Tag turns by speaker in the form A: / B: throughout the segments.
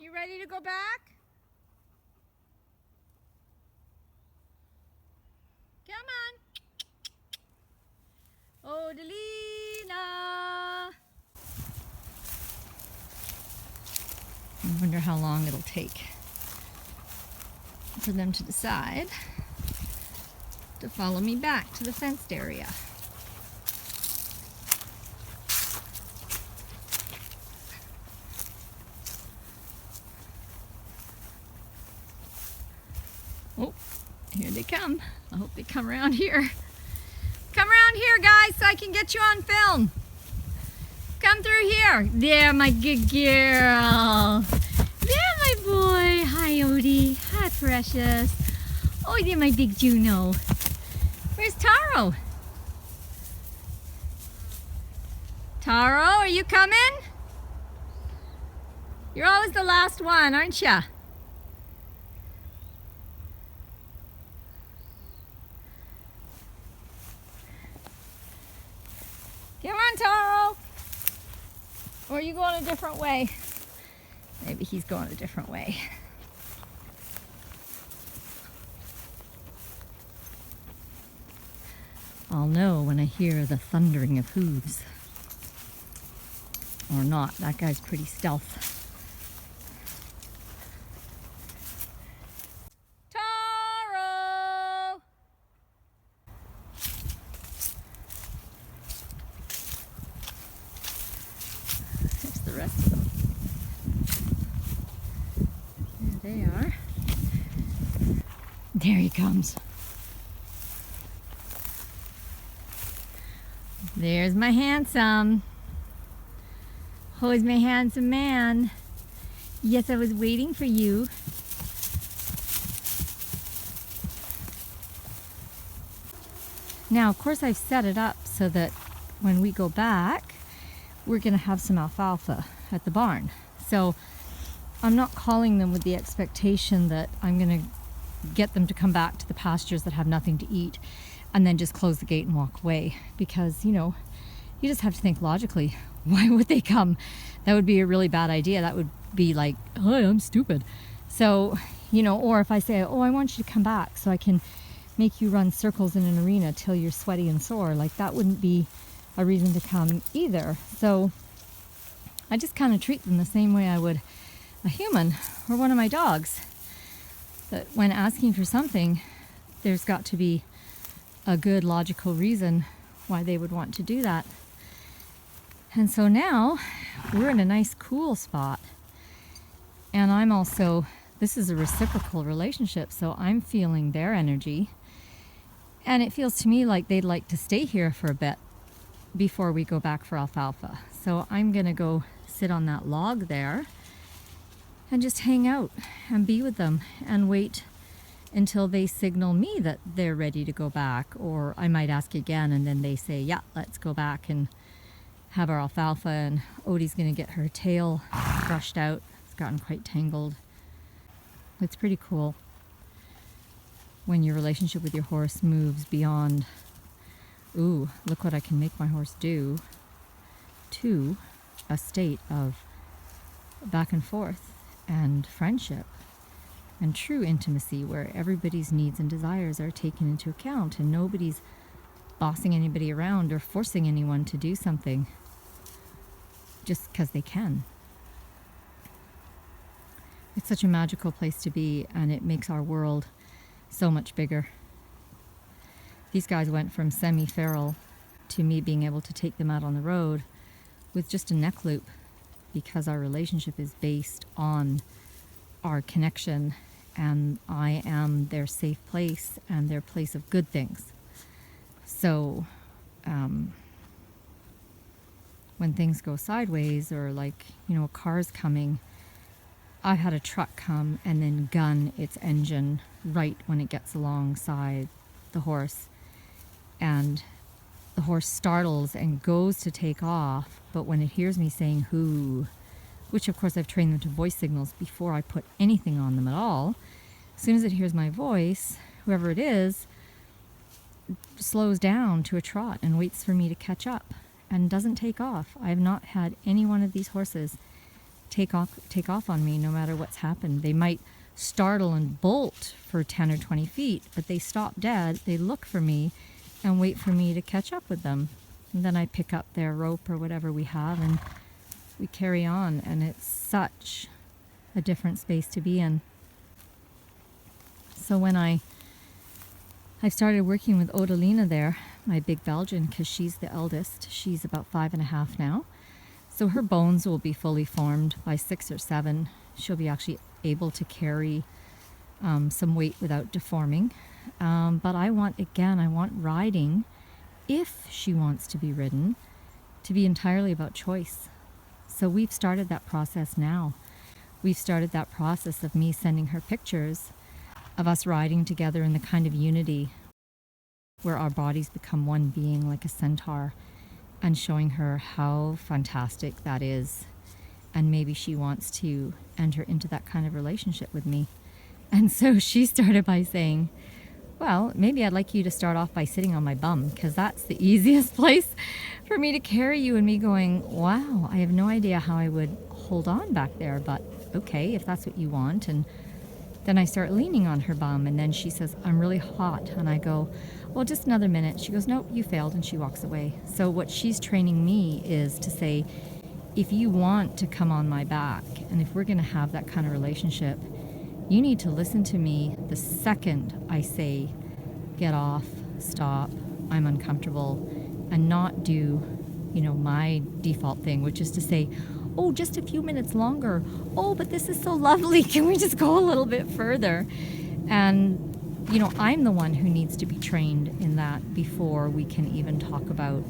A: You ready to go back? Come on. Odelina. I wonder how long it'll take for them to decide to follow me back to the fenced area. Oh, here they come. I hope they come around here. Come around here, guys, so I can get you on film. Come through here. There, my good girl. There, my boy. Hi, Odie. Hi, precious. Oh, there, my big Juno. Where's Taro? Taro, are you coming? You're always the last one, aren't you? Come on, Taro. Or are you going a different way? Maybe he's going a different way. I'll know when I hear the thundering of hooves. Or not. That guy's pretty stealth. Taro! There's the rest of them. There they are. There he comes. There's my handsome. Oh, he's my handsome man. Yes, I was waiting for you. Now, of course, I've set it up so that when we go back, we're going to have some alfalfa at the barn. So I'm not calling them with the expectation that I'm going to get them to come back to the pastures that have nothing to eat and then just close the gate and walk away, because, you know, you just have to think logically. Why would they come? That would be a really bad idea. That would be like, oh, I'm stupid. So, you know, or if I say, oh, I want you to come back so I can make you run circles in an arena till you're sweaty and sore, like that wouldn't be a reason to come either. So I just kind of treat them the same way I would a human or one of my dogs. That when asking for something, there's got to be a good logical reason why they would want to do that. And so now we're in a nice cool spot, and I'm also, this is a reciprocal relationship, so I'm feeling their energy, and it feels to me like they'd like to stay here for a bit before we go back for alfalfa. So I'm gonna go sit on that log there and just hang out and be with them and wait until they signal me that they're ready to go back. Or I might ask again and then they say, yeah, let's go back and have our alfalfa. And Odie's gonna get her tail brushed out. It's gotten quite tangled. It's pretty cool when your relationship with your horse moves beyond, ooh, look what I can make my horse do, to a state of back and forth and friendship and true intimacy, where everybody's needs and desires are taken into account and nobody's bossing anybody around or forcing anyone to do something just because they can. It's such a magical place to be, and it makes our world so much bigger. These guys went from semi-feral to me being able to take them out on the road with just a neck loop, because our relationship is based on our connection, and I am their safe place and their place of good things. So when things go sideways, or like, you know, a car's coming, I had a truck come and then gun its engine right when it gets alongside the horse, and the horse startles and goes to take off, but when it hears me saying "hoo," which of course I've trained them to voice signals before I put anything on them at all, as soon as it hears my voice, whoever it is slows down to a trot and waits for me to catch up and doesn't take off. I have not had any one of these horses take off on me no matter what's happened. They might startle and bolt for 10 or 20 feet, but they stop dead, they look for me and wait for me to catch up with them. And then I pick up their rope or whatever we have and we carry on, and it's such a different space to be in. So when I've started working with Odalina there, my big Belgian, because she's the eldest. She's about 5.5 now. So her bones will be fully formed by 6 or 7. She'll be actually able to carry some weight without deforming. But I want riding, if she wants to be ridden, to be entirely about choice. So we've started that process now. We've started that process of me sending her pictures of us riding together in the kind of unity where our bodies become one being like a centaur, and showing her how fantastic that is. And maybe she wants to enter into that kind of relationship with me. And so she started by saying, well, maybe I'd like you to start off by sitting on my bum, because that's the easiest place for me to carry you. And me going, wow, I have no idea how I would hold on back there, but okay, if that's what you want. And then I start leaning on her bum, and then she says, I'm really hot. And I go, well, just another minute. She goes, nope, you failed, and she walks away. So what she's training me is to say, if you want to come on my back, and if we're going to have that kind of relationship, you need to listen to me the second I say, get off, stop, I'm uncomfortable, and not do, my default thing, which is to say, oh, just a few minutes longer. Oh, but this is so lovely. Can we just go a little bit further? And, I'm the one who needs to be trained in that before we can even talk about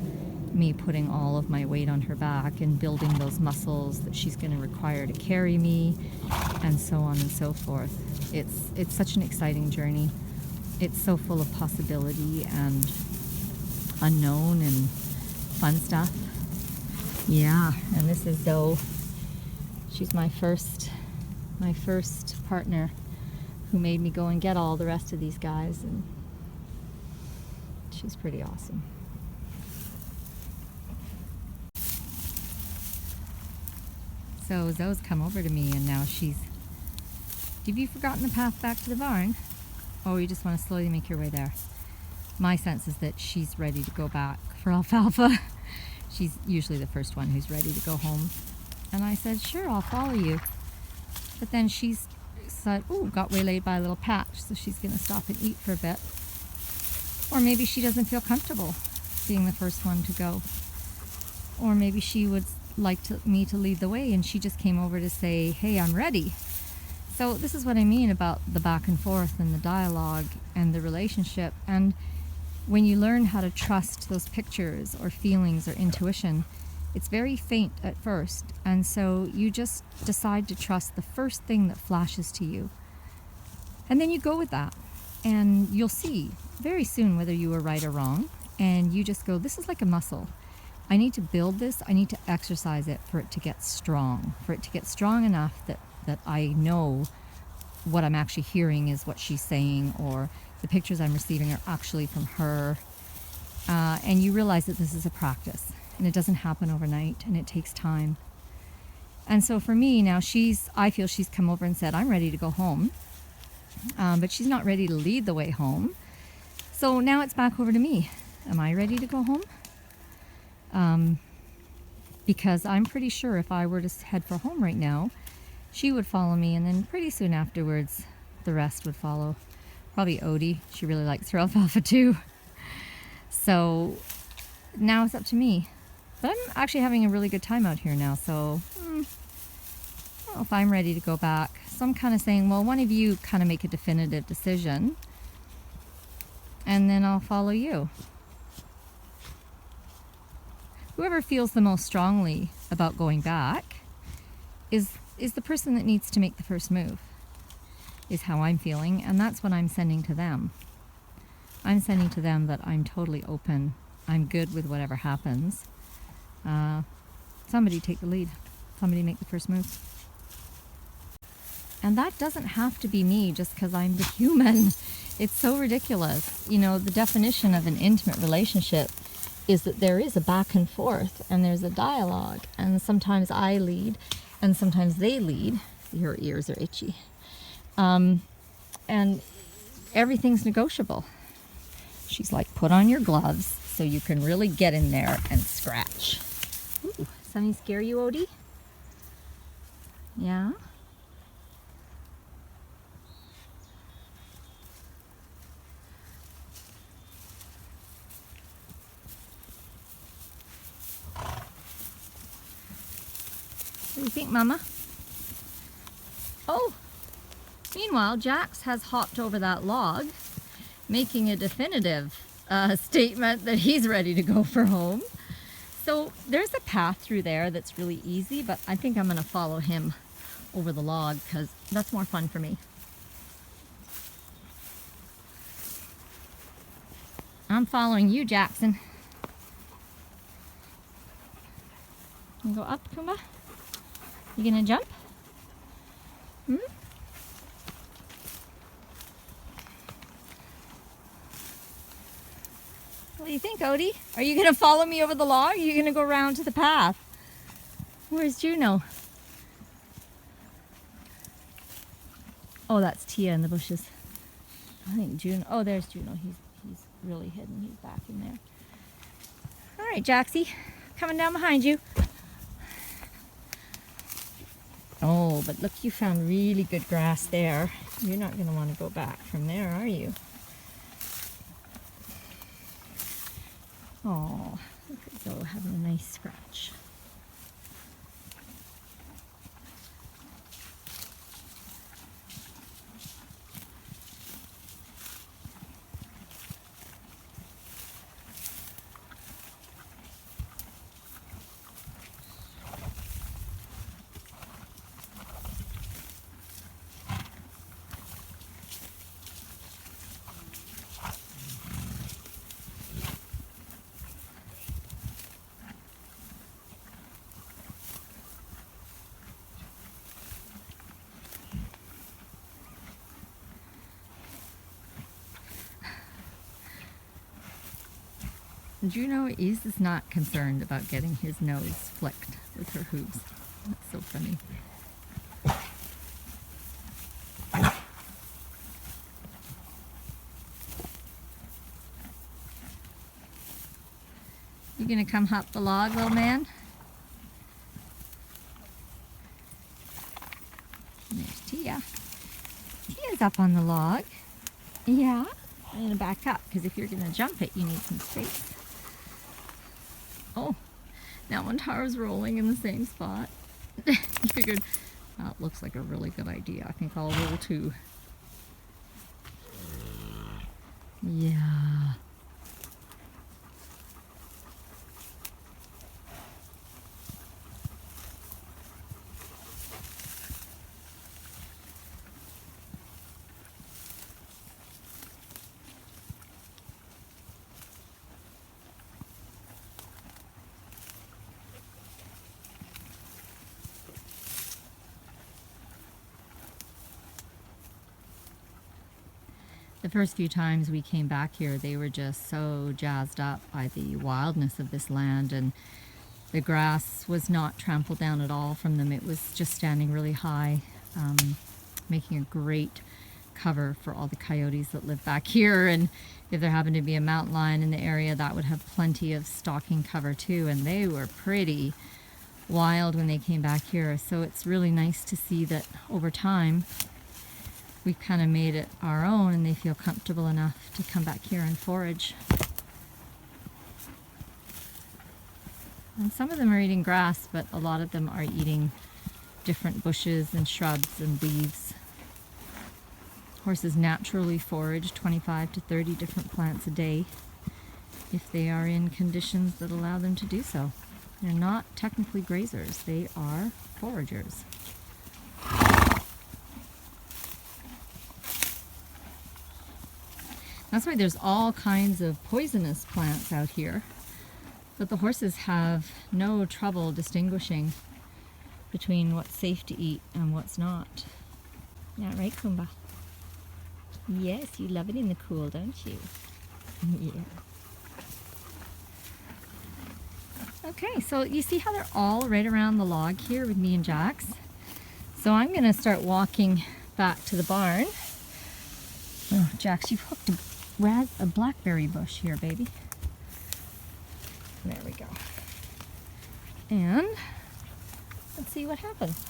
A: me putting all of my weight on her back and building those muscles that she's going to require to carry me, and so on and so forth. It's such an exciting journey. It's so full of possibility and unknown and fun stuff. Yeah, and this is Zoe. She's my first partner who made me go and get all the rest of these guys, and she's pretty awesome. So Zoe's come over to me, and now have you forgotten the path back to the barn? Or you just want to slowly make your way there? My sense is that she's ready to go back for alfalfa. She's usually the first one who's ready to go home. And I said, sure, I'll follow you. But then she's said, got waylaid by a little patch, so she's going to stop and eat for a bit. Or maybe she doesn't feel comfortable being the first one to go. Or maybe she would like me to lead the way, and she just came over to say, hey, I'm ready. So this is what I mean about the back and forth and the dialogue and the relationship. And when you learn how to trust those pictures or feelings or intuition, it's very faint at first, and so you just decide to trust the first thing that flashes to you. And then you go with that, and you'll see very soon whether you were right or wrong, and you just go, this is like a muscle. I need to build this, I need to exercise it for it to get strong, enough that I know what I'm actually hearing is what she's saying, or the pictures I'm receiving are actually from her. And you realize that this is a practice, and it doesn't happen overnight, and it takes time. And so for me now, I feel she's come over and said, I'm ready to go home. But she's not ready to lead the way home. So now it's back over to me. Am I ready to go home? Because I'm pretty sure if I were to head for home right now, she would follow me, and then pretty soon afterwards, the rest would follow. Probably Odie. She really likes her alfalfa too. So now it's up to me. But I'm actually having a really good time out here now, so I don't know if I'm ready to go back. So I'm kind of saying, well, one of you kind of make a definitive decision, and then I'll follow you. Whoever feels the most strongly about going back is the person that needs to make the first move, is how I'm feeling, and that's what I'm sending to them. I'm sending to them that I'm totally open. I'm good with whatever happens. Somebody take the lead. Somebody make the first move. And that doesn't have to be me just because I'm the human. It's so ridiculous. The definition of an intimate relationship is that there is a back and forth, and there's a dialogue, and sometimes I lead and sometimes they lead. See, her ears are itchy. And everything's negotiable. She's like, put on your gloves so you can really get in there and scratch. Ooh, something scare you, Odie? Yeah? What do you think, Mama? Oh! Meanwhile, Jax has hopped over that log, making a definitive statement that he's ready to go for home. So there's a path through there that's really easy, but I think I'm going to follow him over the log because that's more fun for me. I'm following you, Jackson. You go up, Kumba? You gonna jump? Hmm? What do you think, Odie? Are you gonna follow me over the log? Or are you gonna go around to the path? Where's Juno? Oh, that's Tia in the bushes. I think Juno. Oh, there's Juno. He's really hidden. He's back in there. All right, Jaxie, coming down behind you. Oh, but look, you found really good grass there. You're not going to want to go back from there, are you? Oh, look at Zoe having a nice scratch. Juno is not concerned about getting his nose flicked with her hooves. That's so funny. You gonna come hop the log, little man? There's Tia. Tia's up on the log. Yeah. I'm gonna back up because if you're gonna jump it, you need some space. Oh, now when Tara's rolling in the same spot, he figured that looks like a really good idea. I think I'll roll too. Yeah. The first few times we came back here, they were just so jazzed up by the wildness of this land, and the grass was not trampled down at all from them. It was just standing really high, making a great cover for all the coyotes that live back here. And if there happened to be a mountain lion in the area, that would have plenty of stalking cover too. And they were pretty wild when they came back here. So it's really nice to see that over time, we've kind of made it our own and they feel comfortable enough to come back here and forage. And some of them are eating grass, but a lot of them are eating different bushes and shrubs and leaves. Horses naturally forage 25 to 30 different plants a day if they are in conditions that allow them to do so. They're not technically grazers, they are foragers. That's why there's all kinds of poisonous plants out here, but the horses have no trouble distinguishing between what's safe to eat and what's not. Yeah, right, Kumba? Yes, you love it in the cool, don't you? Yeah. Okay, so you see how they're all right around the log here with me and Jax? So I'm going to start walking back to the barn. Oh, Jax, you've hooked a blackberry bush here, baby. There we go. And let's see what happens.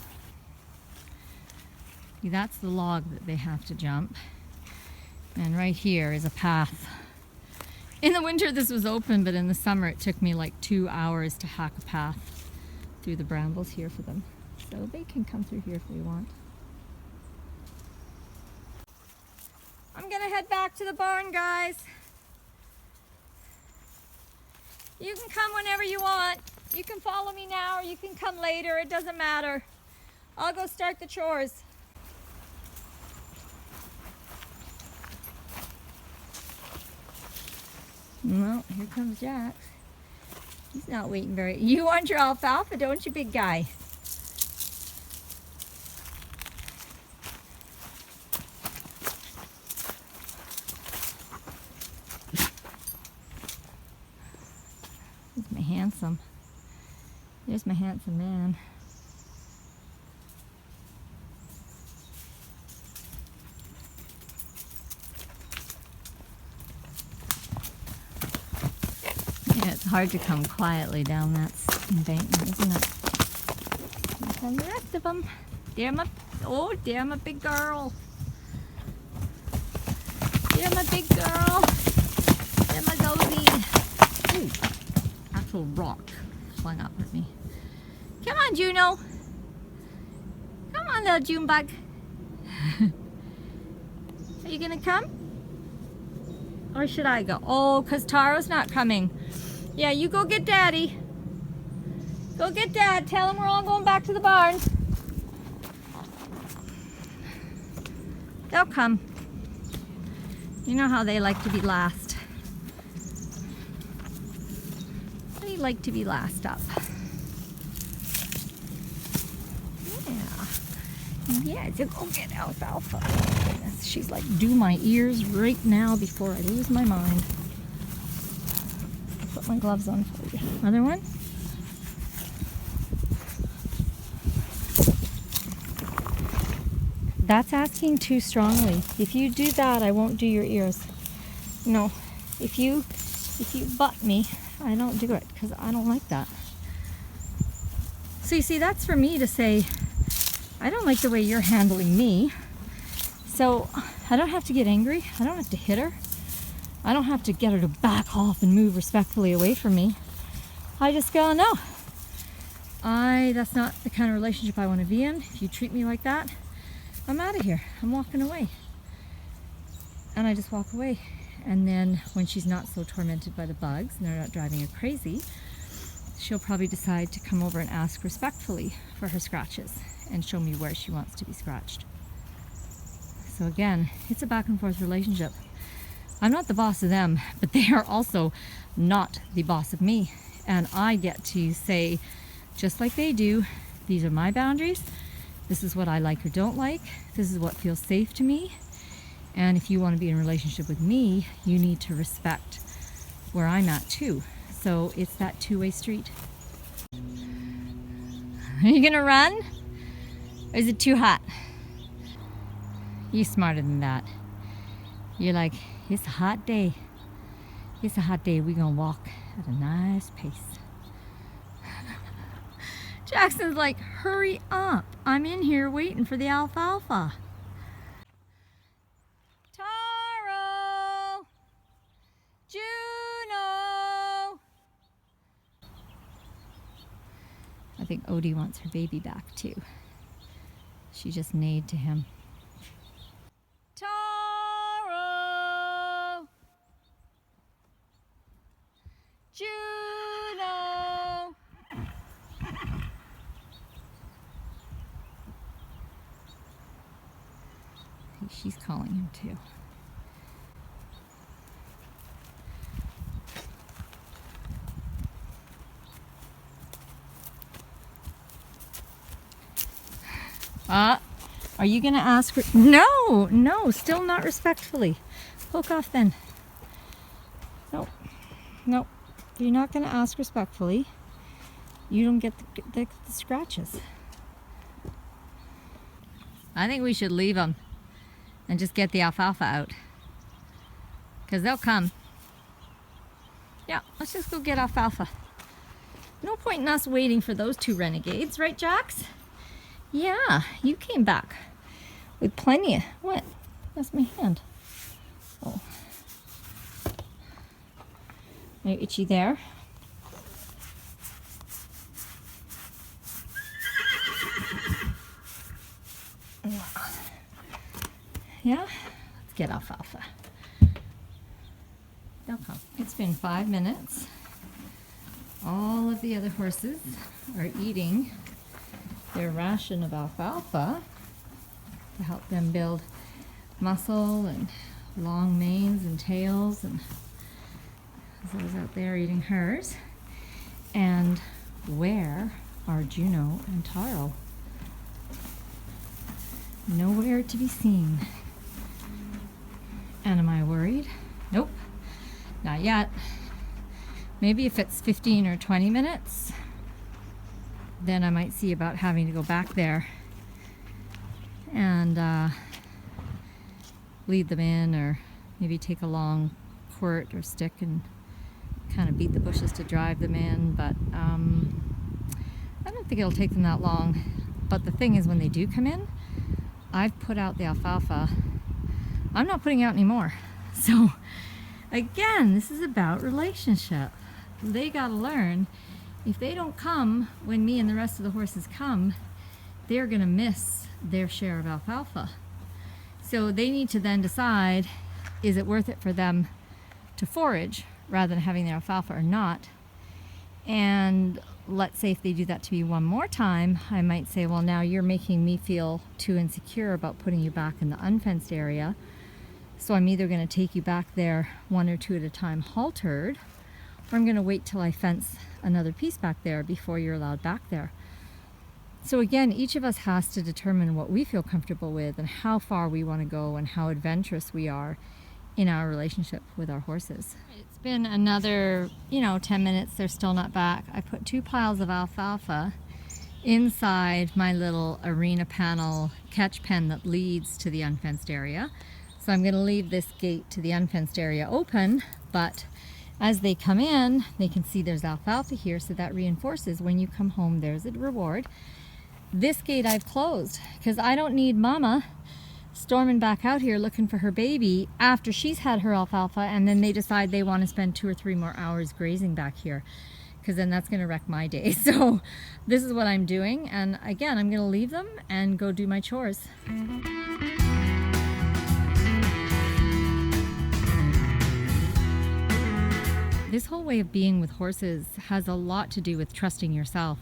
A: See, that's the log that they have to jump. And right here is a path. In the winter this was open, but in the summer it took me like 2 hours to hack a path through the brambles here for them. So they can come through here if they want. I'm gonna head back to the barn, guys. You can come whenever you want. You can follow me now or you can come later. It doesn't matter. I'll go start the chores. Well, here comes Jax. He's not waiting very... You want your alfalfa, don't you, big guy? There's my handsome. There's my handsome man. Yeah, it's hard to come quietly down that embankment, isn't it? Here come the rest of them. There my, oh, there my big girl. There my big girl. There my goatee. Ooh, actual rock flung up at me. Come on, Juno. Come on, little June bug. Are you gonna come? Or should I go? Oh, because Taro's not coming. Yeah, you go get Daddy. Go get Dad. Tell him we're all going back to the barn. They'll come. You know how they like to be last. They like to be last up. Yeah, so go get alfalfa. Oh, goodness. She's like, do my ears right now before I lose my mind. I'll put my gloves on for you. Other one? That's asking too strongly. If you do that, I won't do your ears. No, if you butt me, I don't do it because I don't like that. So you see, that's for me to say, I don't like the way you're handling me. So I don't have to get angry. I don't have to hit her. I don't have to get her to back off and move respectfully away from me. I just go, no. That's not the kind of relationship I want to be in. If you treat me like that, I'm out of here. I'm walking away. And I just walk away. And then when she's not so tormented by the bugs and they're not driving her crazy, she'll probably decide to come over and ask respectfully for her scratches and show me where she wants to be scratched. So again, it's a back and forth relationship. I'm not the boss of them, but they are also not the boss of me. And I get to say, just like they do, these are my boundaries. This is what I like or don't like. This is what feels safe to me. And if you want to be in a relationship with me, you need to respect where I'm at too. So it's that two-way street. Are you gonna run? Or is it too hot? You're smarter than that. You're like, it's a hot day. It's a hot day. We're gonna walk at a nice pace. Jackson's like, hurry up. I'm in here waiting for the alfalfa. Taro! Juno! I think Odie wants her baby back too. She just neighed to him. Taro! Juno! She's calling him too. Are you gonna ask her? No, no, still not respectfully. Poke off then. Nope, nope. You're not gonna ask respectfully. you don't get the scratches. I think we should leave them and just get the alfalfa out, because they'll come. Yeah, let's just go get alfalfa. No point in us waiting for those two renegades, right, Jax? Yeah, you came back with plenty of... What? That's my hand. Oh. Are you itchy there? Yeah? Let's get alfalfa. They'll come. It's been 5 minutes. All of the other horses are eating their ration of alfalfa to help them build muscle and long manes and tails, and Zoe's out there eating hers. And where are Juno and Taro? Nowhere to be seen. And am I worried? Nope, not yet. Maybe if it's 15 or 20 minutes, then I might see about having to go back there and lead them in, or maybe take a long quirt or stick and kind of beat the bushes to drive them in. But I don't think it'll take them that long. But the thing is, when they do come in, I've put out the alfalfa. I'm not putting out any more. So again, this is about relationship. They gotta learn, if they don't come when me and the rest of the horses come, they're gonna miss their share of alfalfa. So they need to then decide, is it worth it for them to forage rather than having their alfalfa or not? And let's say if they do that to me one more time, I might say, well, now you're making me feel too insecure about putting you back in the unfenced area. So I'm either gonna take you back there 1 or 2 at a time haltered, or I'm gonna wait till I fence another piece back there before you're allowed back there. So again, each of us has to determine what we feel comfortable with and how far we want to go and how adventurous we are in our relationship with our horses. It's been another, 10 minutes. They're still not back. I put 2 piles of alfalfa inside my little arena panel catch pen that leads to the unfenced area. So I'm going to leave this gate to the unfenced area open, but as they come in, they can see there's alfalfa here, so that reinforces when you come home, there's a reward. This gate I've closed because I don't need Mama storming back out here looking for her baby after she's had her alfalfa, and then they decide they want to spend 2 or 3 more hours grazing back here, because then that's going to wreck my day. So this is what I'm doing, and again, I'm going to leave them and go do my chores. This whole way of being with horses has a lot to do with trusting yourself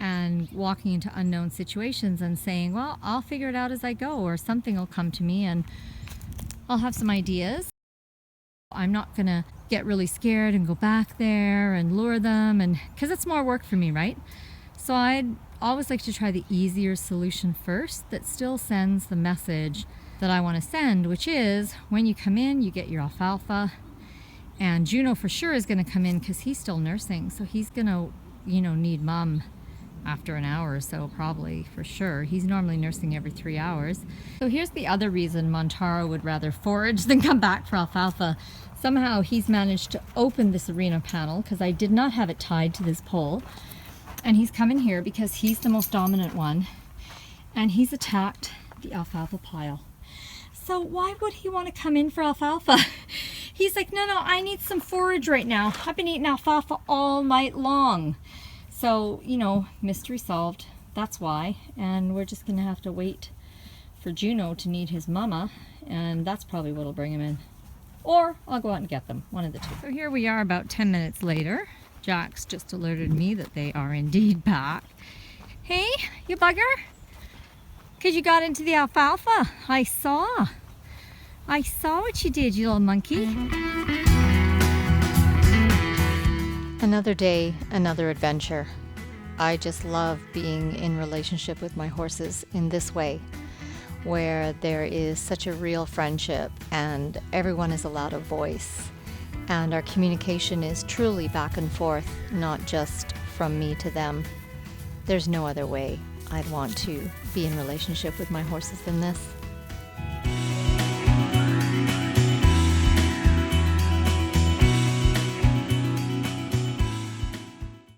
A: and walking into unknown situations and saying, well, I'll figure it out as I go, or something will come to me and I'll have some ideas. I'm not gonna get really scared and go back there and lure them, and because it's more work for me, right? So I'd always like to try the easier solution first that still sends the message that I want to send, which is when you come in, you get your alfalfa. And Juno for sure is going to come in because he's still nursing, so he's going to, need Mom after an hour or so, probably, for sure. He's normally nursing every 3 hours. So here's the other reason Montaro would rather forage than come back for alfalfa. Somehow he's managed to open this arena panel, because I did not have it tied to this pole. And he's come in here because he's the most dominant one, and he's attacked the alfalfa pile. So why would he want to come in for alfalfa? He's like, no, I need some forage right now. I've been eating alfalfa all night long. So, mystery solved. That's why. And we're just going to have to wait for Juno to need his mama. And that's probably what'll bring him in. Or I'll go out and get them. One of the two. So here we are about 10 minutes later. Jax just alerted me that they are indeed back. Hey, you bugger. Because you got into the alfalfa. I saw what you did, you little monkey. Another day, another adventure. I just love being in relationship with my horses in this way, where there is such a real friendship and everyone is allowed a voice. And our communication is truly back and forth, not just from me to them. There's no other way I'd want to be in relationship with my horses than this.